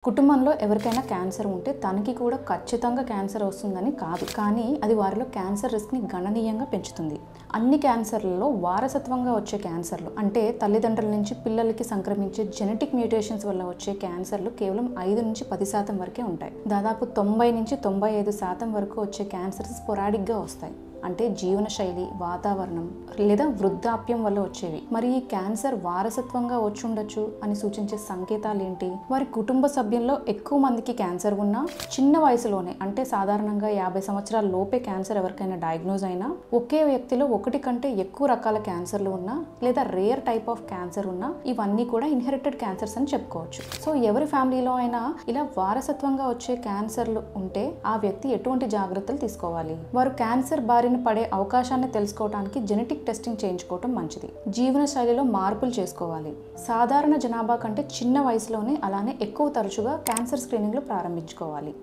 కుటుంబంలో ఎవరికైనా క్యాన్సర్ ఉంటే తనకి కూడా ఖచ్చితంగా క్యాన్సర్ వస్తుందని కాదు, కానీ అది వారిలో క్యాన్సర్ రిస్క్ని గణనీయంగా పెంచుతుంది. అన్ని క్యాన్సర్లలో వారసత్వంగా వచ్చే క్యాన్సర్లు అంటే తల్లిదండ్రుల నుంచి పిల్లలకి సంక్రమించే జెనెటిక్ మ్యూటేషన్స్ వల్ల వచ్చే క్యాన్సర్లు కేవలం 5 నుంచి 10% వరకే ఉంటాయి. దాదాపు 90 నుంచి 95% వరకు వచ్చే క్యాన్సర్స్ స్పొరాడిక్గా వస్తాయి, అంటే జీవనశైలి, వాతావరణం లేదా వృద్ధాప్యం వల్ల వచ్చేవి. మరి ఈ క్యాన్సర్ వారసత్వంగా వచ్చి ఉండొచ్చు అని సూచించే సంకేతాలు ఏంటి? వారి కుటుంబ సభ్యుల్లో ఎక్కువ మందికి క్యాన్సర్ ఉన్నా, చిన్న వయసులోనే అంటే సాధారణంగా 50 సంవత్సరాల లోపే క్యాన్సర్ ఎవరికైనా డయాగ్నోజ్ అయినా, ఒకే వ్యక్తిలో 1 కంటే ఎక్కువ రకాల క్యాన్సర్లు ఉన్నా లేదా రేర్ టైప్ ఆఫ్ క్యాన్సర్ ఉన్నా, ఇవన్నీ కూడా ఇన్హెరిటెడ్ క్యాన్సర్స్ అని చెప్పుకోవచ్చు. సో ఎవరి ఫ్యామిలీలో అయినా ఇలా వారసత్వంగా వచ్చే క్యాన్సర్లు ఉంటే ఆ వ్యక్తి ఎటువంటి జాగ్రత్తలు తీసుకోవాలి? వారు క్యాన్సర్ బారిన పడే అవకాశాన్ని తెలుసుకోవడానికి జెనెటిక్ టెస్టింగ్ చేయించుకోవటం మంచిది. జీవన శైలిలో మార్పులు చేసుకోవాలి. సాధారణ జనాభా కంటే చిన్న వయసులోనే అలానే ఎక్కువ తరచుగా క్యాన్సర్ స్క్రీనింగ్లు ప్రారంభించుకోవాలి.